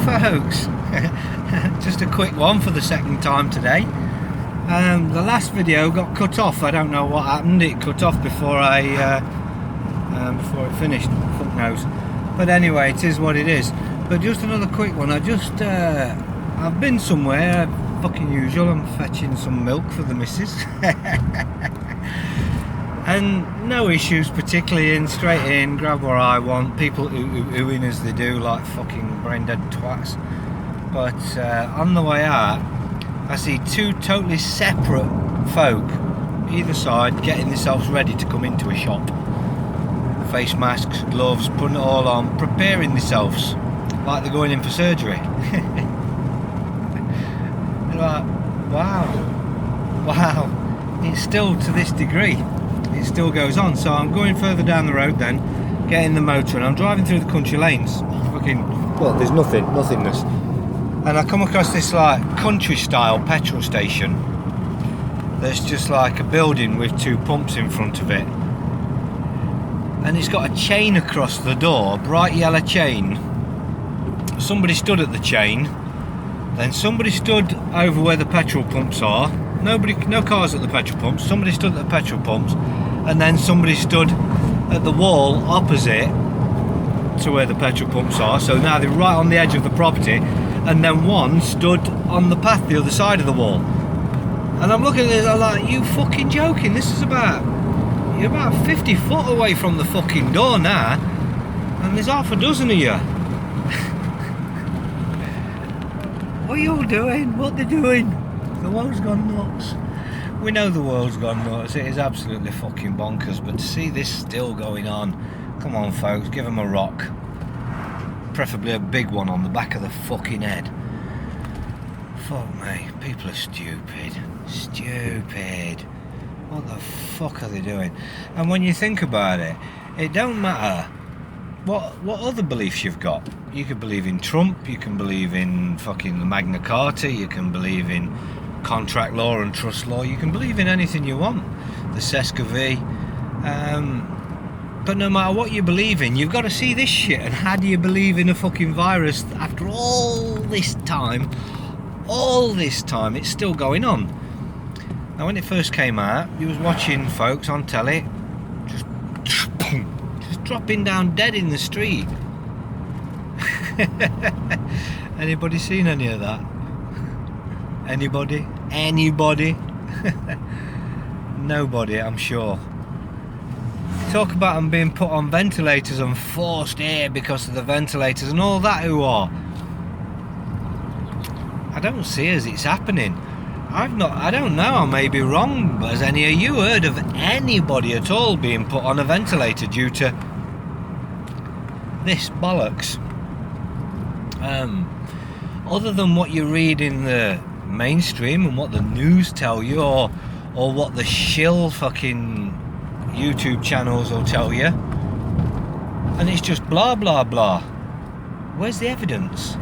folks. Just a quick one for the second time today. The last video got cut off. I don't know what happened. It cut off before before it finished. Fuck knows. But anyway, it is what it is. But just another quick one. I've been somewhere, fucking usual. I'm fetching some milk for the missus. And no issues particularly, in straight in, grab what I want, people oohing as they do like fucking brain dead twats. But on the way out I see two totally separate folk either side getting themselves ready to come into a shop. Face masks, gloves, putting it all on, preparing themselves like they're going in for surgery. You're like, wow, it's still to this degree. It still goes on. So I'm going further down the road then, getting the motor, and I'm driving through the country lanes. Well, there's nothingness. And I come across this like country style petrol station. There's just like a building with two pumps in front of it. And it's got a chain across the door, bright yellow chain. Somebody stood at the chain. Then somebody stood over where the petrol pumps are. No cars at the petrol pumps. Somebody stood at the petrol pumps, and then somebody stood at the wall opposite to where the petrol pumps are. So now they're right on the edge of the property, and then one stood on the path the other side of the wall. And I'm looking at this, I'm like, you fucking joking? You're about 50 foot away from the fucking door now, and there's half a dozen of you. What are you all doing? What they're doing? The world's gone nuts. We know the world's gone nuts. It is absolutely fucking bonkers. But to see this still going on, come on, folks, give them a rock. Preferably a big one on the back of the fucking head. Fuck me, people are stupid. Stupid. What the fuck are they doing? And when you think about it, it don't matter what other beliefs you've got. You can believe in Trump, you can believe in fucking the Magna Carta, you can believe in contract law and trust law, you can believe in anything you want, the Seska V, but no matter what you believe in, you've got to see this shit. And how do you believe in a fucking virus after all this time, it's still going on? Now when it first came out, you was watching folks on telly just dropping down dead in the street. Anybody seen any of that? Anybody? Nobody, I'm sure. Talk about them being put on ventilators and forced air because of the ventilators and all that hoo-ha. I don't see as it's happening. I don't know, I may be wrong, but has any of you heard of anybody at all being put on a ventilator due to this bollocks? Other than what you read in the mainstream and what the news tell you, or what the shill fucking YouTube channels will tell you, and it's just blah blah blah. Where's the evidence?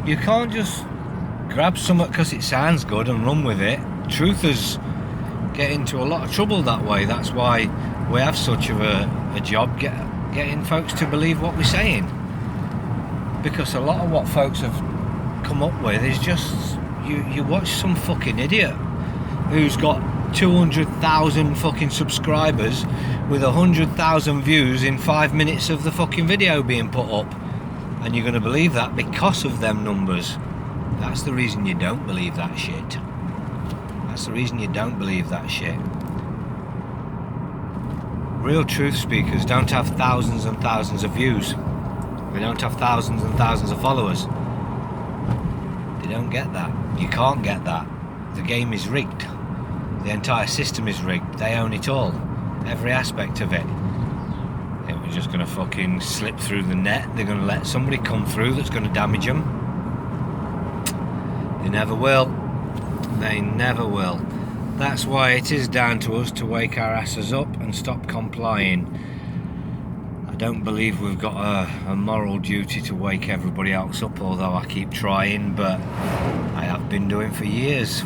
You can't just grab something because it sounds good and run with it. Truthers get into a lot of trouble that way. That's why we have such of a job getting folks to believe what we're saying, because a lot of what folks have come up with is just you watch some fucking idiot who's got 200,000 fucking subscribers with 100,000 views in 5 minutes of the fucking video being put up, and you're going to believe that because of them numbers. That's the reason you don't believe that shit. That's the reason you don't believe that shit. Real truth speakers don't have thousands and thousands of views. They don't have thousands and thousands of followers. They don't get that. You can't get that. The game is rigged. The entire system is rigged. They own it all. Every aspect of it. They were just going to fucking slip through the net. They're going to let somebody come through that's going to damage them. They never will. They never will. That's why it is down to us to wake our asses up and stop complying. I don't believe we've got a moral duty to wake everybody else up, although I keep trying, but I have been doing for years.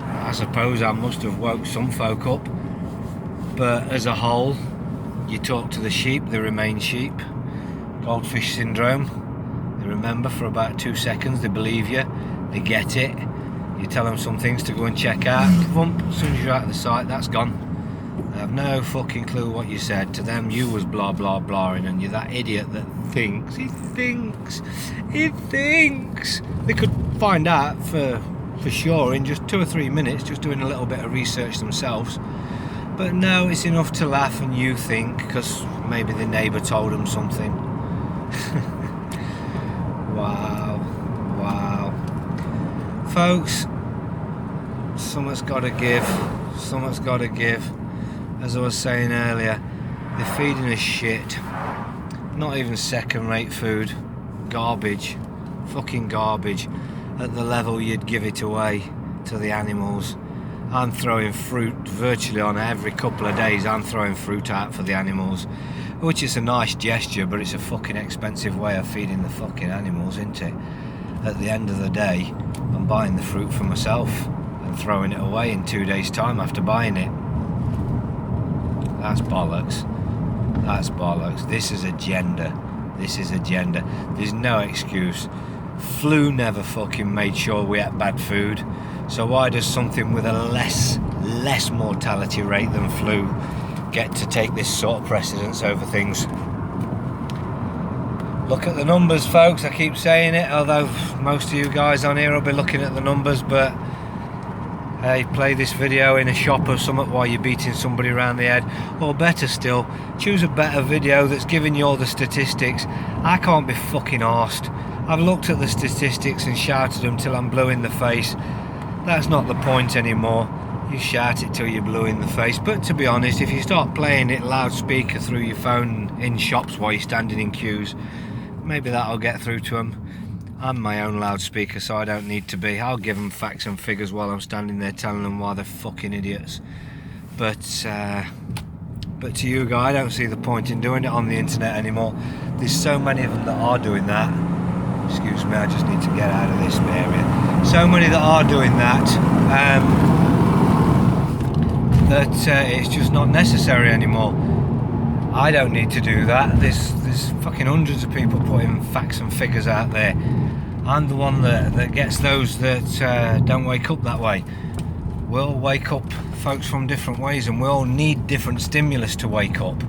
I suppose I must have woke some folk up, but as a whole, you talk to the sheep, they remain sheep. Goldfish syndrome, they remember for about 2 seconds, they believe you, they get it. You tell them some things to go and check out, thump, as soon as you're out of the site, that's gone. They have no fucking clue what you said. To them, you was blah blah blahing, and you're that idiot that thinks. He thinks. They could find out for sure in just 2 or 3 minutes, just doing a little bit of research themselves. But no, it's enough to laugh and you think, because maybe the neighbour told them something. Wow. Folks, something's got to give. As I was saying earlier, they're feeding us shit. Not even second-rate food. Garbage. Fucking garbage. At the level you'd give it away to the animals. I'm throwing fruit virtually on every couple of days. I'm throwing fruit out for the animals, which is a nice gesture, but it's a fucking expensive way of feeding the fucking animals, isn't it? At the end of the day, I'm buying the fruit for myself and throwing it away in 2 days' time after buying it. That's bollocks. This is agenda. There's no excuse. Flu never fucking made sure we ate bad food. So why does something with a less mortality rate than flu get to take this sort of precedence over things? Look at the numbers, folks. I keep saying it, although most of you guys on here will be looking at the numbers, but hey, play this video in a shop or something while you're beating somebody around the head, or better still, choose a better video that's giving you all the statistics. I can't be fucking arsed. I've looked at the statistics and shouted them till I'm blue in the face. That's not the point anymore. You shout it till you're blue in the face. But to be honest, if you start playing it loudspeaker through your phone in shops while you're standing in queues, maybe that'll get through to them. I'm my own loudspeaker, so I don't need to be. I'll give them facts and figures while I'm standing there telling them why they're fucking idiots. But to you guys, I don't see the point in doing it on the internet anymore. There's so many of them that are doing that. Excuse me, I just need to get out of this area. So many that are doing that, it's just not necessary anymore. I don't need to do that. There's fucking hundreds of people putting facts and figures out there. I'm the one that gets those that don't wake up that way. We'll wake up folks from different ways, and we all need different stimulus to wake up.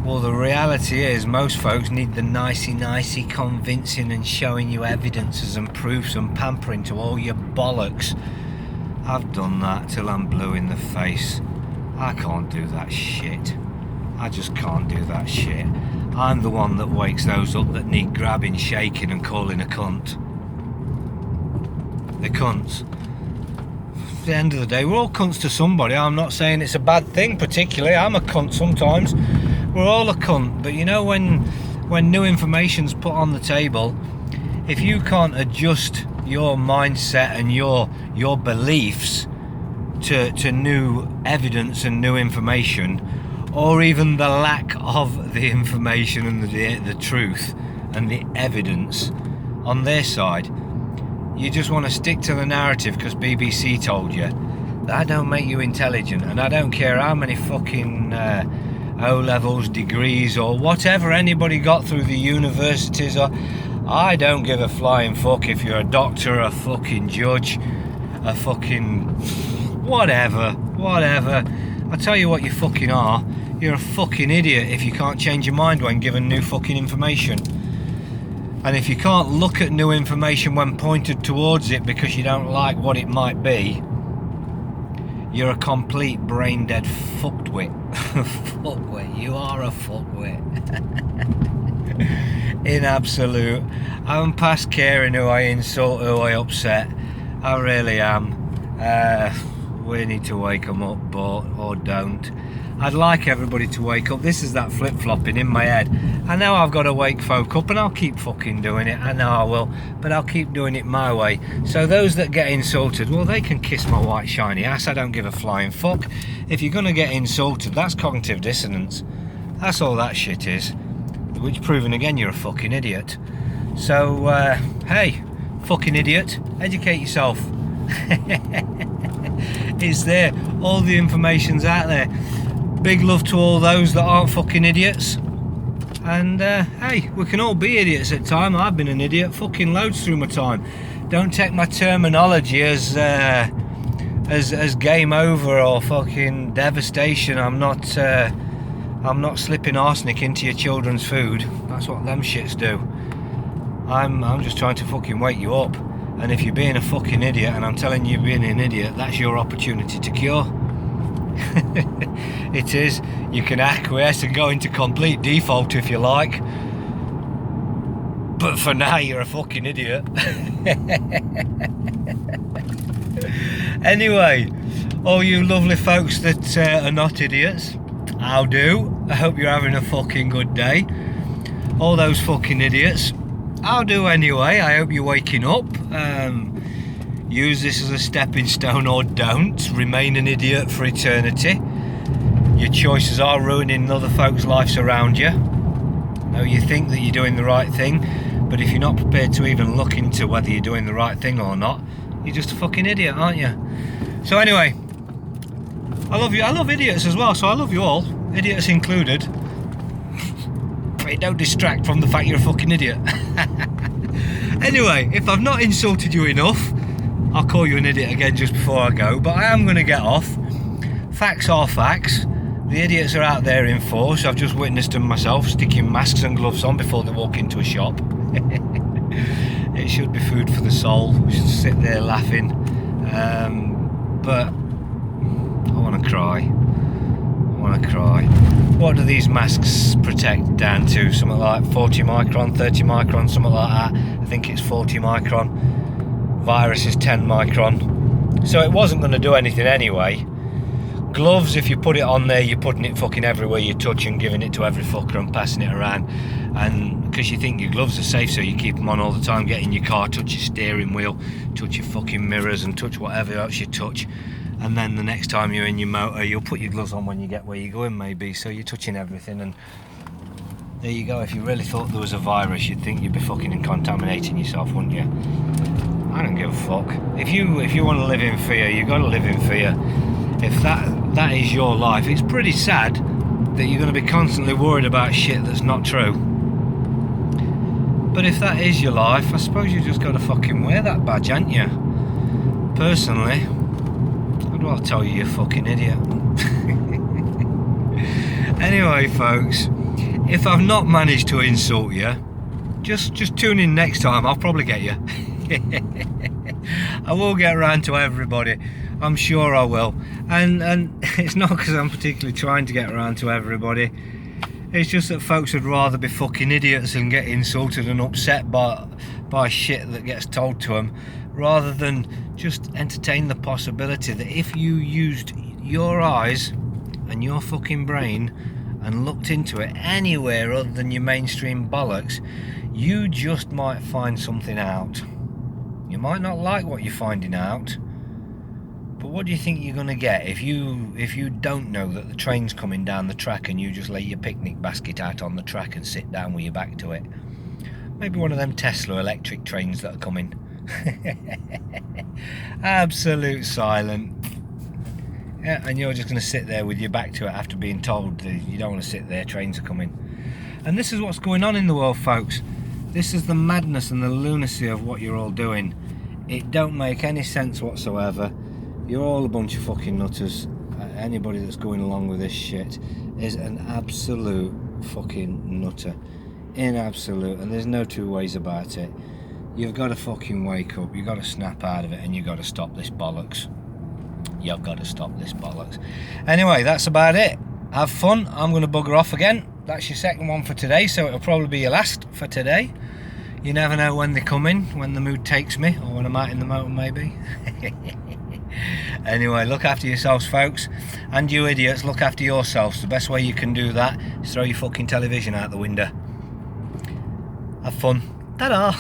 Well, the reality is most folks need the nicey convincing and showing you evidences and proofs and pampering to all your bollocks. I've done that till I'm blue in the face. I can't do that shit. I just can't do that shit. I'm the one that wakes those up that need grabbing, shaking and calling a cunt. They're cunts. At the end of the day, we're all cunts to somebody. I'm not saying it's a bad thing particularly. I'm a cunt sometimes. We're all a cunt. But you know, when new information's put on the table, if you can't adjust your mindset and your beliefs to new evidence and new information, or even the lack of the information and the truth and the evidence on their side, you just want to stick to the narrative because BBC told you. That don't make you intelligent, and I don't care how many fucking O-levels, degrees or whatever anybody got through the universities. Or I don't give a flying fuck if you're a doctor, a fucking judge, a fucking whatever. I tell you what you fucking are. You're a fucking idiot if you can't change your mind when given new fucking information. And if you can't look at new information when pointed towards it because you don't like what it might be, you're a complete brain dead fuckwit. Fuckwit. You are a fuckwit. In absolute. I'm past caring who I insult, who I upset. I really am. We need to wake them up, or don't. I'd like everybody to wake up. This is that flip-flopping in my head. I know I've got to wake folk up, and I'll keep fucking doing it. I know I will, but I'll keep doing it my way. So those that get insulted, well, they can kiss my white shiny ass. I don't give a flying fuck. If you're going to get insulted, that's cognitive dissonance. That's all that shit is. Which proving again you're a fucking idiot. So, hey, fucking idiot, educate yourself. It's there. All the information's out there. Big love to all those that aren't fucking idiots. And hey, we can all be idiots at times. I've been an idiot fucking loads through my time. Don't take my terminology as game over or fucking devastation. I'm not slipping arsenic into your children's food. That's what them shits do. I'm just trying to fucking wake you up. And if you're being a fucking idiot, and I'm telling you being an idiot, that's your opportunity to cure. It is. You can acquiesce and go into complete default if you like. But for now, you're a fucking idiot. Anyway, all you lovely folks that are not idiots, how do? I hope you're having a fucking good day. All those fucking idiots, how do anyway? I hope you're waking up. Use this as a stepping stone or don't. Remain an idiot for eternity. Your choices are ruining other folks' lives around you. Now you think that you're doing the right thing, but if you're not prepared to even look into whether you're doing the right thing or not, you're just a fucking idiot, aren't you? So anyway, I love you. I love idiots as well, so I love you all, idiots included. But it don't distract from the fact you're a fucking idiot. Anyway, if I've not insulted you enough, I'll call you an idiot again just before I go, but I am going to get off. Facts are facts. The idiots are out there in force. I've just witnessed them myself, sticking masks and gloves on before they walk into a shop. It should be food for the soul. We should sit there laughing. But I want to cry. I want to cry. What do these masks protect down to? Something like 40 micron, 30 micron, something like that. I think it's 40 micron. Virus is 10 micron. So it wasn't going to do anything anyway. Gloves, if you put it on there, you're putting it fucking everywhere you touch and giving it to every fucker and passing it around. And because you think your gloves are safe, so you keep them on all the time, get in your car, touch your steering wheel, touch your fucking mirrors and touch whatever else you touch. And then the next time you're in your motor, you'll put your gloves on when you get where you're going maybe, so you're touching everything. And there you go. If you really thought there was a virus, you'd think you'd be fucking contaminating yourself, wouldn't you? I don't give a fuck. If you want to live in fear, you've got to live in fear. If that is your life, it's pretty sad that you're going to be constantly worried about shit that's not true. But if that is your life, I suppose you just got to fucking wear that badge, ain't you? Personally, I'd rather tell you you're a fucking idiot. Anyway, folks, if I've not managed to insult you, just tune in next time. I'll probably get you. I will get around to everybody. I'm sure I will. And it's not because I'm particularly trying to get around to everybody. It's just that folks would rather be fucking idiots and get insulted and upset by shit that gets told to them, rather than just entertain the possibility that if you used your eyes and your fucking brain and looked into it anywhere other than your mainstream bollocks, you just might find something out. You might not like what you're finding out, but what do you think you're going to get if you don't know that the train's coming down the track and you just lay your picnic basket out on the track and sit down with your back to it? Maybe one of them Tesla electric trains that are coming. Absolute silent. Yeah, and you're just going to sit there with your back to it after being told that you don't want to sit there, trains are coming. And this is what's going on in the world, folks. This is the madness and the lunacy of what you're all doing. It don't make any sense whatsoever. You're all a bunch of fucking nutters. Anybody that's going along with this shit is an absolute fucking nutter. In absolute, and there's no two ways about it. You've got to fucking wake up. You've got to snap out of it, and you've got to stop this bollocks. You've got to stop this bollocks. Anyway, that's about it. Have fun. I'm going to bugger off again. That's your second one for today, so it'll probably be your last for today. You never know when they come in, when the mood takes me, or when I'm out in the motor maybe. Anyway, look after yourselves, folks. And you idiots, look after yourselves. The best way you can do that is throw your fucking television out the window. Have fun. Ta-da!